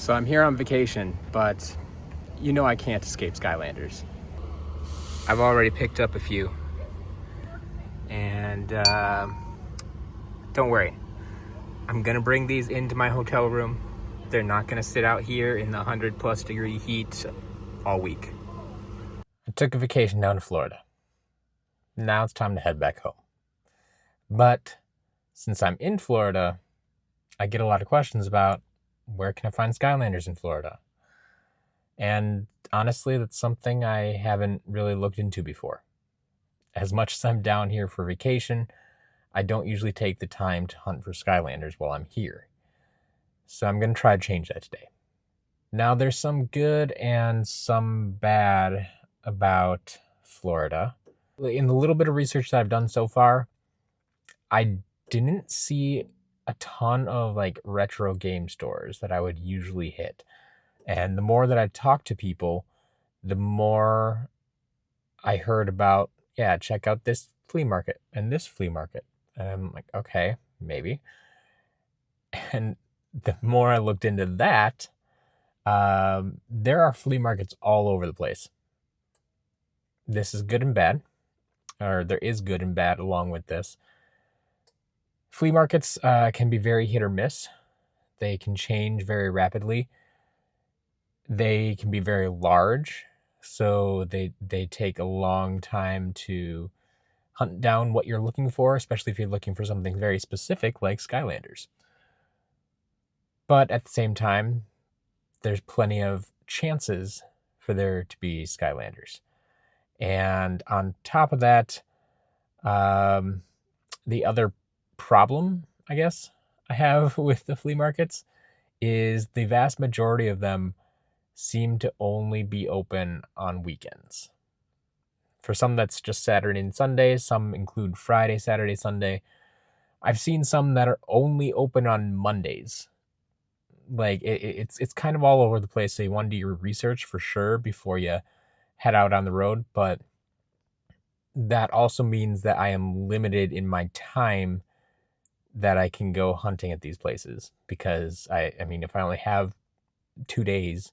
So I'm here on vacation, but you know I can't escape Skylanders. I've already picked up a few. And don't worry, I'm gonna bring these into my hotel room. They're not gonna sit out here in the 100+ degree heat all week. I took a vacation down to Florida. Now it's time to head back home. But since I'm in Florida, I get a lot of questions about where can I find Skylanders in Florida? And honestly, that's something I haven't really looked into before. As much as I'm down here for vacation, I don't usually take the time to hunt for Skylanders while I'm here. So I'm going to try to change that today. Now, there's some good and some bad about Florida. In the little bit of research that I've done so far, I didn't see a ton of like retro game stores that I would usually hit. And the more that I talked to people, the more I heard about, yeah, check out this flea market and this flea market. And I'm like, okay, maybe. And the more I looked into that, there are flea markets all over the place. This is good and bad, or there is good and bad along with this. Flea markets can be very hit or miss. They can change very rapidly. They can be very large, so they take a long time to hunt down what you're looking for, especially if you're looking for something very specific like Skylanders. But at the same time, there's plenty of chances for there to be Skylanders. And on top of that, the other problem, I guess, I have with the flea markets is the vast majority of them seem to only be open on weekends. For some, that's just Saturday and Sunday. Some include Friday, Saturday, Sunday. I've seen some that are only open on Mondays. Like, it's kind of all over the place, so you want to do your research for sure before you head out on the road. But that also means that I am limited in my time that I can go hunting at these places. Because, I mean, if I only have 2 days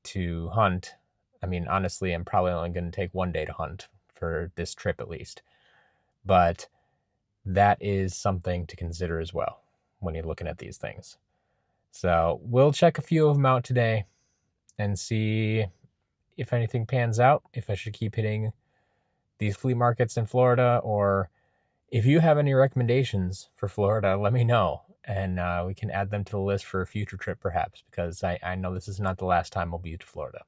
to hunt, I mean, honestly, I'm probably only going to take 1 day to hunt for this trip at least. But that is something to consider as well when you're looking at these things. So we'll check a few of them out today and see if anything pans out, if I should keep hitting these flea markets in Florida, or if you have any recommendations for Florida, let me know. And we can add them to the list for a future trip perhaps, because I know this is not the last time I'll be to Florida.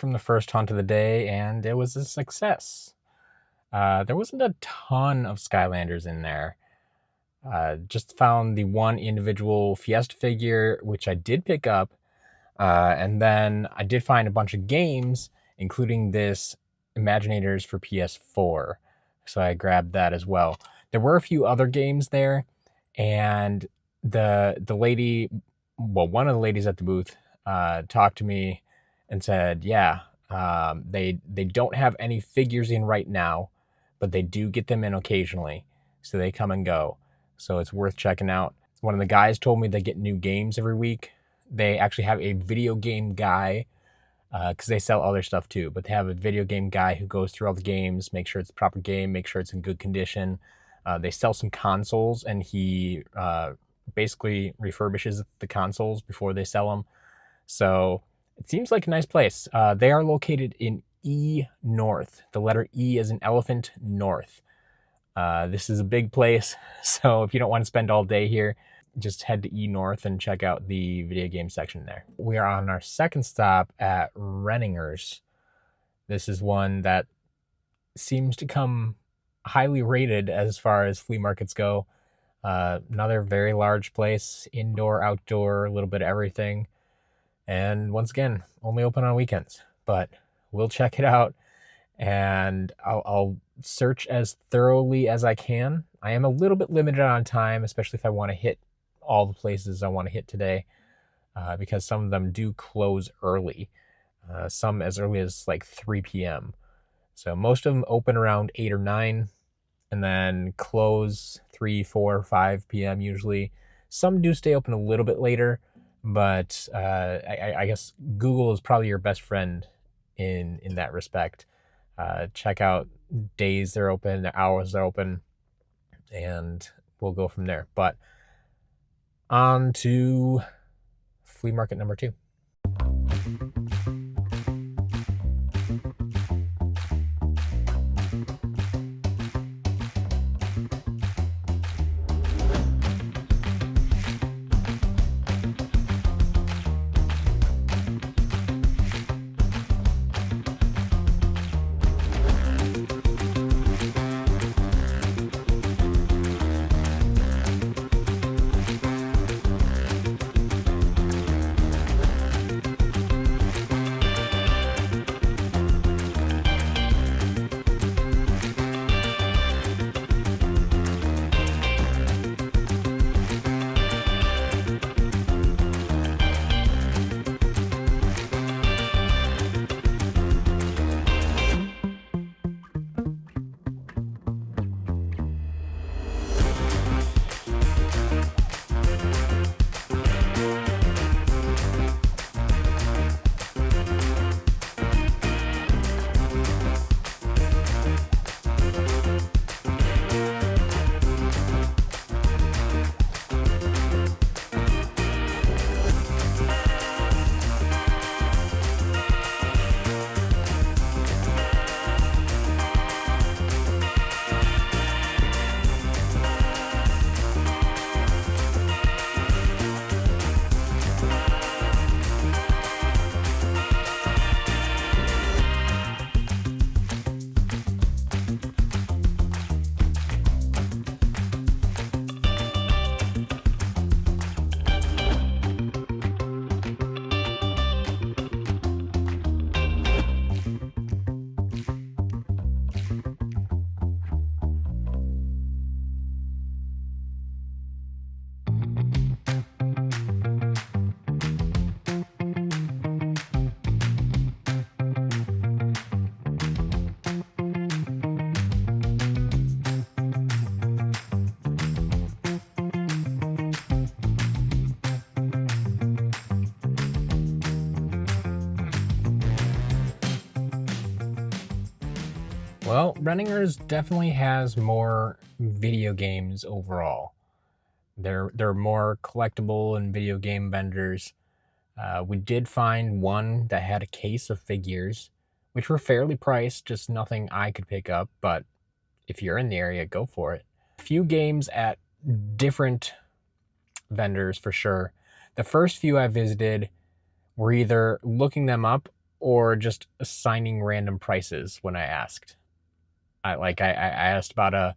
from the first hunt of the day, and it was a success. There wasn't a ton of Skylanders in there. Just found the one individual Fiesta figure, which I did pick up. And then I did find a bunch of games, including this Imaginators for PS4. So I grabbed that as well. There were a few other games there, and the lady, well, one of the ladies at the booth talked to me and said, yeah, they don't have any figures in right now, but they do get them in occasionally. So they come and go. So it's worth checking out. One of the guys told me they get new games every week. They actually have a video game guy, because they sell other stuff too, but they have a video game guy who goes through all the games, make sure it's the proper game, make sure it's in good condition. They sell some consoles, and he basically refurbishes the consoles before they sell them. So it seems like a nice place. They are located in E North. The letter E is an elephant north. This is a big place, so if you don't want to spend all day here, just head to E North and check out the video game section there. We are on our second stop at Renninger's. This is one that seems to come highly rated as far as flea markets go. Another very large place, indoor, outdoor, a little bit of everything. And once again, only open on weekends, but we'll check it out, and I'll search as thoroughly as I can. I am a little bit limited on time, especially if I want to hit all the places I want to hit today, because some of them do close early, some as early as like 3 p.m. So most of them open around 8 or 9 and then close 3, 4, 5 p.m. usually. Some do stay open a little bit later, but I guess Google is probably your best friend in that respect. Check out days they're open, the hours they're open, and we'll go from there. But on to flea market number 2. Well, Renninger's definitely has more video games overall. They're more collectible and video game vendors. We did find one that had a case of figures, which were fairly priced, just nothing I could pick up, but if you're in the area, go for it. A few games at different vendors for sure. The first few I visited were either looking them up or just assigning random prices when I asked. I asked about a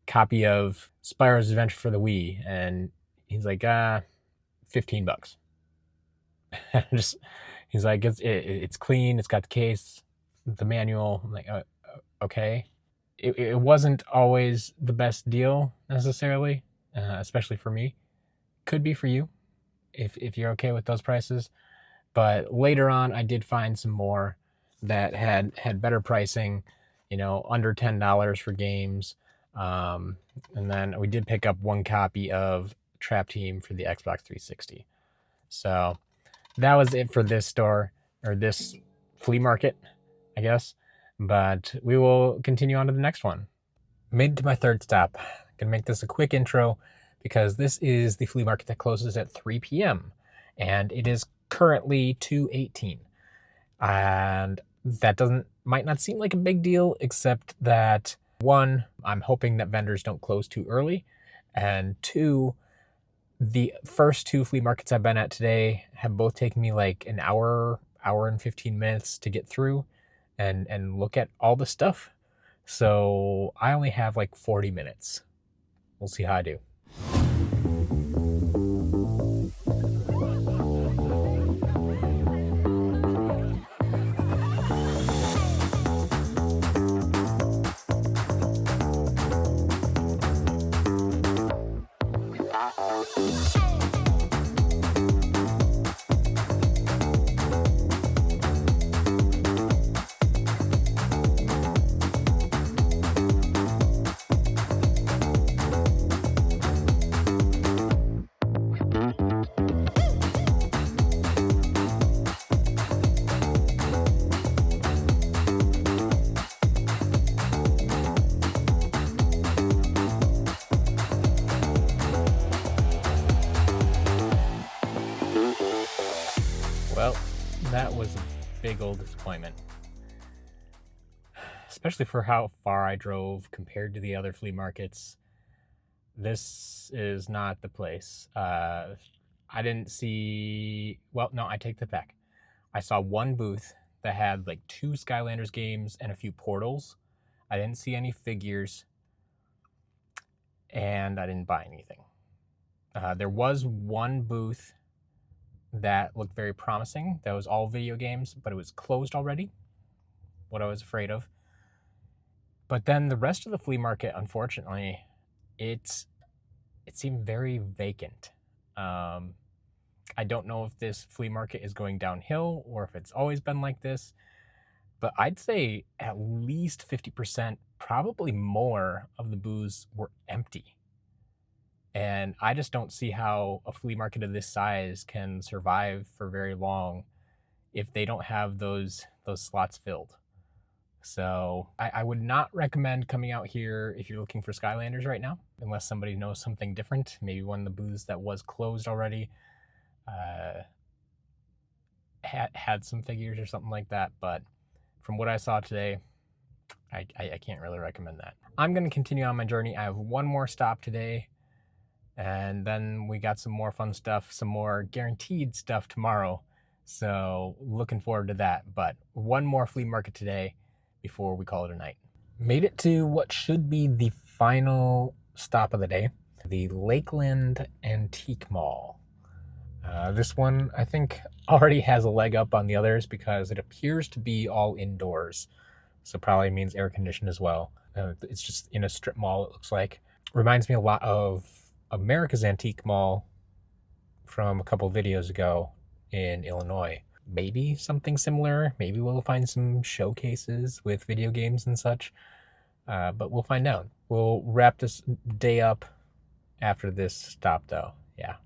copy of Spyro's Adventure for the Wii, and he's like, $15. Just he's like, it's clean, it's got the case, the manual. I'm like, okay. It wasn't always the best deal necessarily, especially for me. Could be for you if you're okay with those prices. But later on, I did find some more that had better pricing, under $10 for games. And then we did pick up one copy of Trap Team for the Xbox 360. So that was it for this store, or this flea market, I guess. But we will continue on to the next one. Made it to my third stop. I'm gonna make this a quick intro because this is the flea market that closes at 3 p.m. and it is currently 2:18. And that might not seem like a big deal, except that one, I'm hoping that vendors don't close too early, and two, the first two flea markets I've been at today have both taken me like an hour and 15 minutes to get through and look at all the stuff. So I only have like 40 minutes. We'll see how I do. Well, that was a big old disappointment, especially for how far I drove compared to the other flea markets. This is not the place. I didn't see, well, no, I take that back. I saw one booth that had like 2 Skylanders games and a few portals. I didn't see any figures, and I didn't buy anything. There was one booth that looked very promising. That was all video games, but it was closed already. What I was afraid of. But then the rest of the flea market, unfortunately, it seemed very vacant. I don't know if this flea market is going downhill or if it's always been like this, but I'd say at least 50%, probably more, of the booths were empty. And I just don't see how a flea market of this size can survive for very long if they don't have those slots filled. So I would not recommend coming out here if you're looking for Skylanders right now, unless somebody knows something different. Maybe one of the booths that was closed already had some figures or something like that. But from what I saw today, I can't really recommend that. I'm going to continue on my journey. I have one more stop today. And then we got some more fun stuff, some more guaranteed stuff tomorrow. So looking forward to that. But one more flea market today before we call it a night. Made it to what should be the final stop of the day, the Lakeland Antique Mall. This one, I think, already has a leg up on the others because it appears to be all indoors. So probably means air conditioned as well. It's just in a strip mall, it looks like. Reminds me a lot of America's Antique Mall from a couple videos ago in Illinois. Maybe something similar. Maybe we'll find some showcases with video games and such. But we'll find out. We'll wrap this day up after this stop, though. Yeah.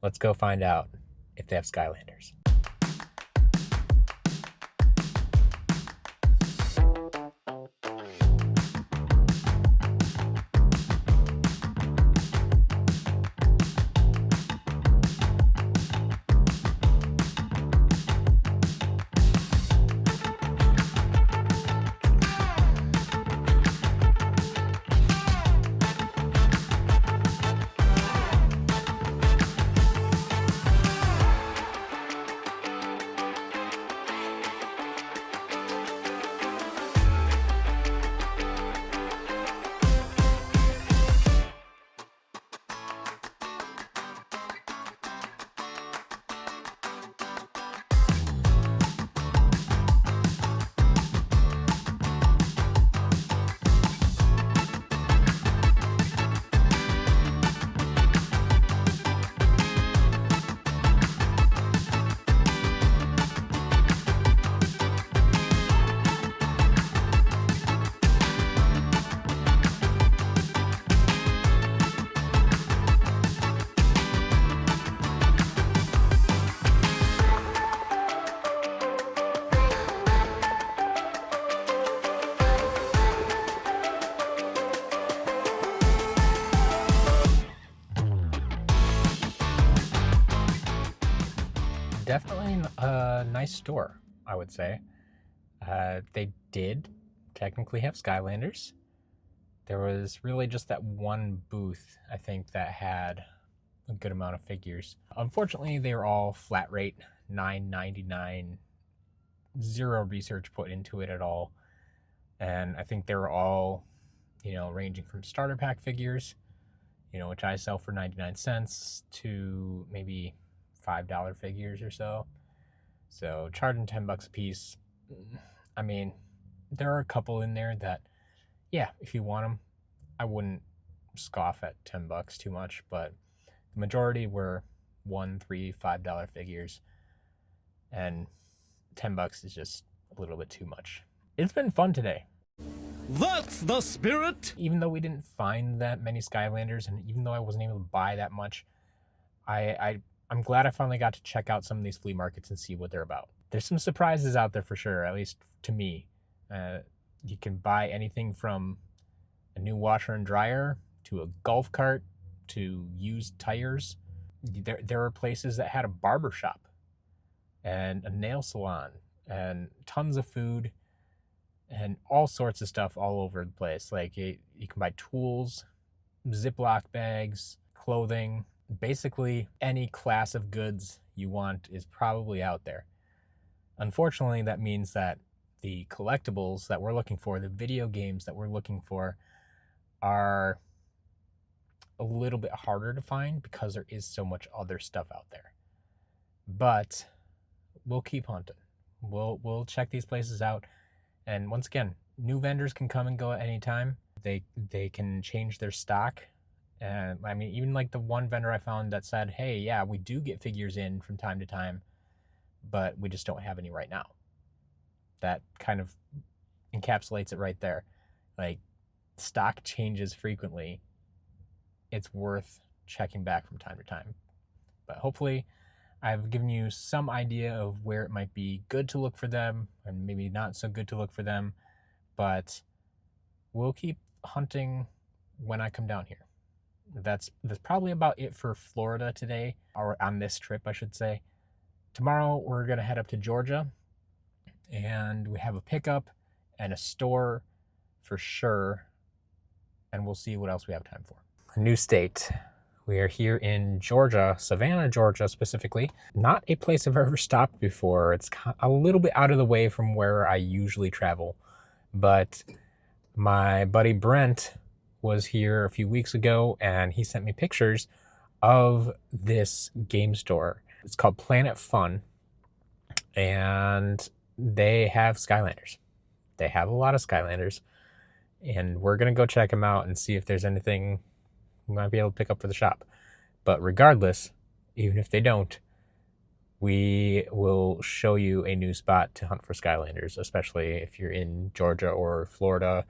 Let's go find out if they have Skylanders. nice store, I would say. They did technically have Skylanders. There was really just that one booth, I think, that had a good amount of figures. Unfortunately, they were all flat rate, $9.99, zero research put into it at all. And I think they were all, ranging from starter pack figures, which I sell for 99 cents, to maybe $5 figures or so. So charging $10 a piece. I mean, there are a couple in there that, yeah, if you want them, I wouldn't scoff at $10 too much, but the majority were $1, $3, $5 figures, and $10 is just a little bit too much. It's been fun today. That's the spirit! Even though we didn't find that many Skylanders, and even though I wasn't able to buy that much, I'm glad I finally got to check out some of these flea markets and see what they're about. There's some surprises out there for sure, at least to me. You can buy anything from a new washer and dryer to a golf cart to used tires. There were places that had a barber shop and a nail salon and tons of food and all sorts of stuff all over the place. Like you can buy tools, Ziploc bags, clothing. Basically, any class of goods you want is probably out there. Unfortunately, that means that the collectibles that we're looking for, the video games that we're looking for, are a little bit harder to find because there is so much other stuff out there. But we'll keep hunting. We'll check these places out. And once again, new vendors can come and go at any time. They can change their stock. And I mean, even like the one vendor I found that said, hey, yeah, we do get figures in from time to time, but we just don't have any right now. That kind of encapsulates it right there. Like, stock changes frequently. It's worth checking back from time to time. But hopefully I've given you some idea of where it might be good to look for them and maybe not so good to look for them. But we'll keep hunting when I come down here. That's probably about it for Florida today, or on this trip, I should say. Tomorrow we're going to head up to Georgia, and we have a pickup and a store for sure, and we'll see what else we have time for. A new state. We are here in Georgia, Savannah, Georgia specifically. Not a place I've ever stopped before. It's a little bit out of the way from where I usually travel, but my buddy Brent was here a few weeks ago, and he sent me pictures of this game store. It's called Planet Fun, and they have Skylanders. They have a lot of Skylanders, and we're going to go check them out and see if there's anything we might be able to pick up for the shop. But regardless, even if they don't, we will show you a new spot to hunt for Skylanders, especially if you're in Georgia or Florida,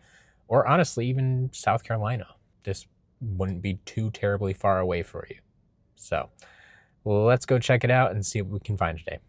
or honestly, even South Carolina. This wouldn't be too terribly far away for you. So let's go check it out and see what we can find today.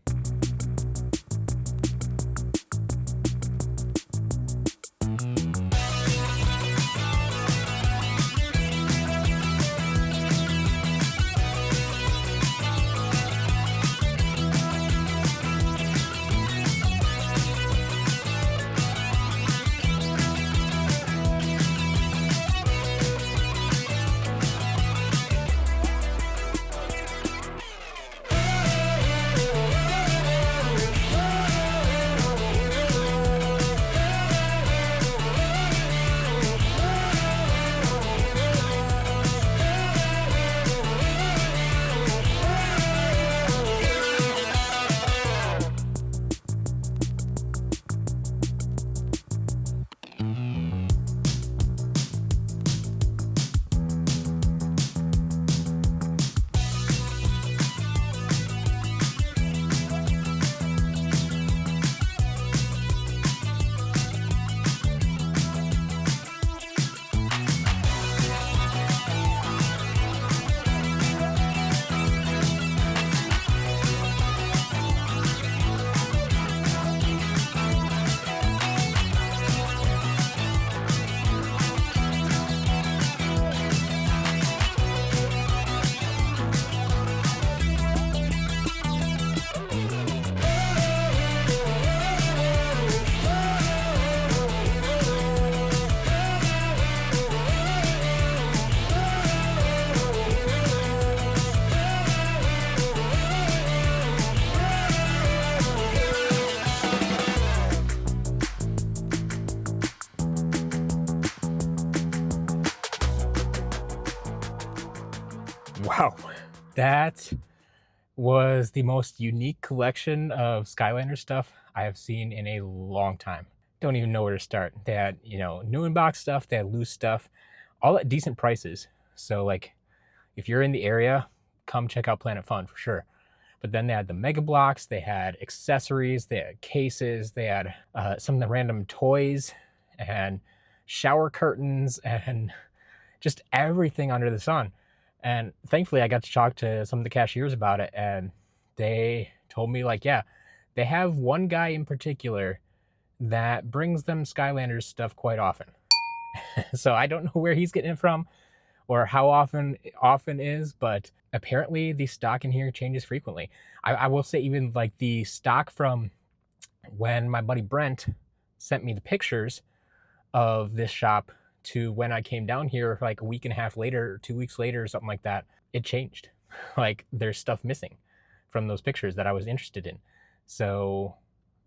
Wow, that was the most unique collection of Skylander stuff I have seen in a long time. Don't even know where to start. They had, new in box stuff, they had loose stuff, all at decent prices. So, like, if you're in the area, come check out Planet Fun for sure. But then they had the Mega Blocks, they had accessories, they had cases, they had some of the random toys and shower curtains and just everything under the sun. And thankfully, I got to talk to some of the cashiers about it, and they told me, like, yeah, they have one guy in particular that brings them Skylanders stuff quite often. So I don't know where he's getting it from or how often is, but apparently the stock in here changes frequently. I will say, even like the stock from when my buddy Brent sent me the pictures of this shop to when I came down here like a week and a half later or 2 weeks later or something like that, it changed. Like, there's stuff missing from those pictures that I was interested in. So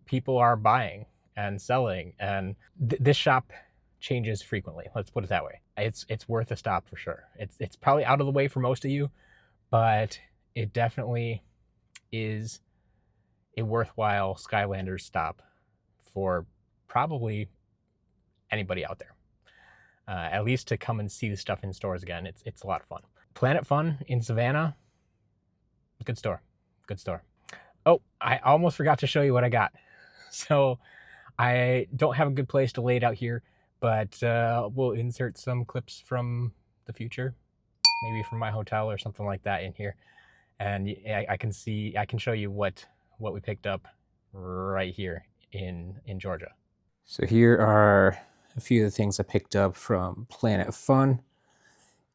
people are buying and selling, and this shop changes frequently. Let's put it that way. It's worth a stop for sure. It's probably out of the way for most of you, but it definitely is a worthwhile Skylanders stop for probably anybody out there. At least to come and see the stuff in stores again. It's a lot of fun. Planet Fun in Savannah, good store. Oh, I almost forgot to show you what I got. So I don't have a good place to lay it out here, but we'll insert some clips from the future, maybe from my hotel or something like that in here. And I can show you what we picked up right here in Georgia. So here are a few of the things I picked up from Planet Fun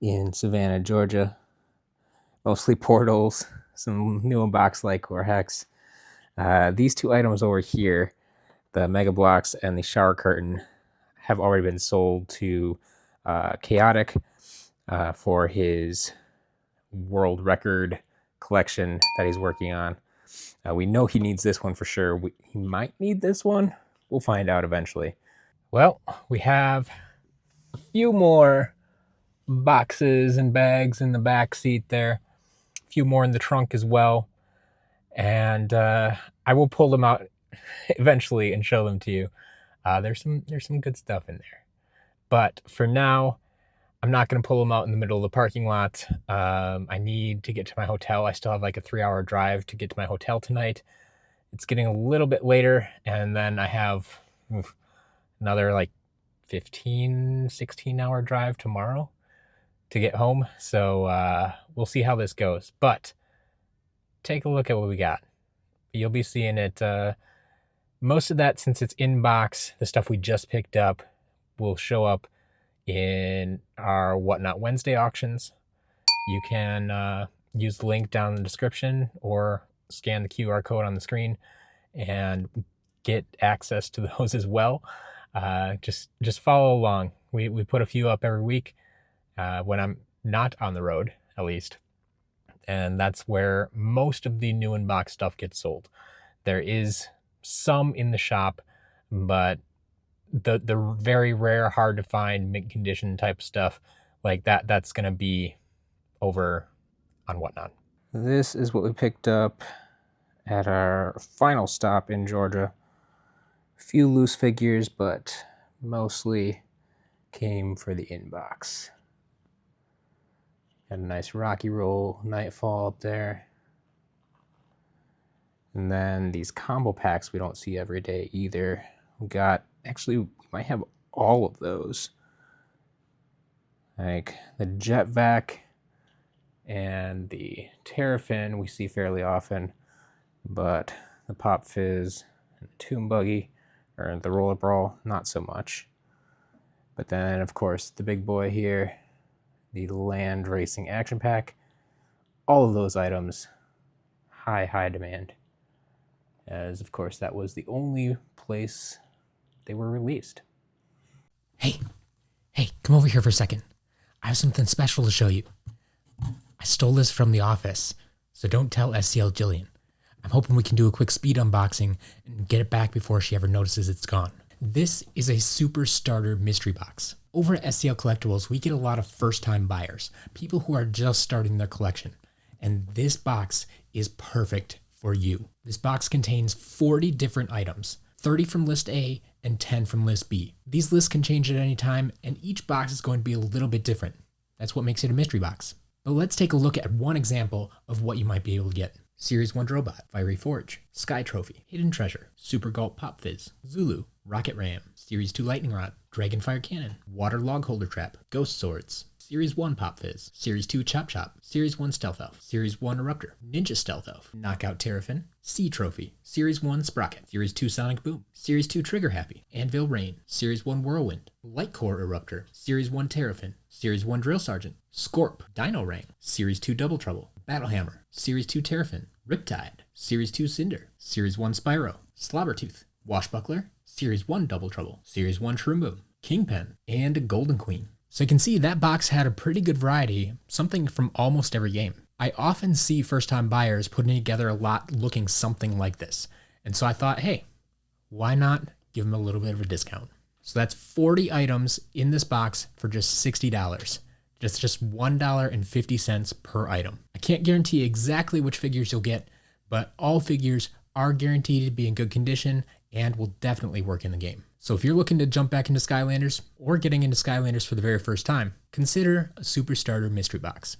in Savannah, Georgia. Mostly portals, some new in box like or Hex. These two items over here, the Mega Blocks and the shower curtain, have already been sold to Chaotic for his world record collection that he's working on. We know he needs this one for sure. He might need this one. We'll find out eventually. Well, we have a few more boxes and bags in the back seat there. A few more in the trunk as well. And I will pull them out eventually and show them to you. There's some good stuff in there. But for now, I'm not going to pull them out in the middle of the parking lot. I need to get to my hotel. I still have like a 3-hour drive to get to my hotel tonight. It's getting a little bit later, and then I have another like 16-hour drive tomorrow to get home. So we'll see how this goes. But take a look at what we got. You'll be seeing it. Most of that, since it's in box, the stuff we just picked up will show up in our Whatnot Wednesday auctions. You can use the link down in the description or scan the QR code on the screen and get access to those as well. Just follow along. We put a few up every week when I'm not on the road, at least. And that's where most of the new in-box stuff gets sold. There is some in the shop, but the very rare, hard to find, mint condition type stuff like that's going to be over on Whatnot. This is what we picked up at our final stop in Georgia. A few loose figures, but mostly came for the inbox. Got a nice Rocky Roll Nightfall up there. And then these combo packs we don't see every day either. We might have all of those. Like the Jet Vac and the Terrafin we see fairly often, but the Pop Fizz and the Toon Buggy or the Roller Brawl, not so much. But then, of course, the big boy here, the Land Racing Action Pack. All of those items, high demand. As, of course, that was the only place they were released. Hey, come over here for a second. I have something special to show you. I stole this from the office, so don't tell SCL Jillian. I'm hoping we can do a quick speed unboxing and get it back before she ever notices it's gone. This is a super starter mystery box. Over at SCL Collectibles, we get a lot of first-time buyers, people who are just starting their collection. And this box is perfect for you. This box contains 40 different items, 30 from list A and 10 from list B. These lists can change at any time, and each box is going to be a little bit different. That's what makes it a mystery box. But let's take a look at one example of what you might be able to get. Series 1 Drobot, Fiery Forge, Sky Trophy, Hidden Treasure, Super Gulp Pop Fizz, Zulu, Rocket Ram, Series 2 Lightning Rod, Dragonfire Cannon, Water Log Holder Trap, Ghost Swords, Series 1 Pop Fizz, Series 2 Chop Chop, Series 1 Stealth Elf, Series 1 Eruptor, Ninja Stealth Elf, Knockout Terrafin, Sea Trophy, Series 1 Sprocket, Series 2 Sonic Boom, Series 2 Trigger Happy, Anvil Rain, Series 1 Whirlwind, Light Core Eruptor, Series 1 Terrafin, Series 1 Drill Sergeant, Scorp, Dino Rang, Series 2 Double Trouble, Battle Hammer, Series 2 Terrafin, Riptide, Series 2 Cinder, Series 1 Spyro, Slobbertooth, Washbuckler, Series 1 Double Trouble, Series 1 Shroom Boom, Kingpin, and Golden Queen. So you can see that box had a pretty good variety, something from almost every game. I often see first-time buyers putting together a lot looking something like this. And so I thought, hey, why not give them a little bit of a discount? So that's 40 items in this box for just $60. That's just $1.50 per item. I can't guarantee exactly which figures you'll get, but all figures are guaranteed to be in good condition and will definitely work in the game. So if you're looking to jump back into Skylanders or getting into Skylanders for the very first time, consider a Super Starter Mystery Box.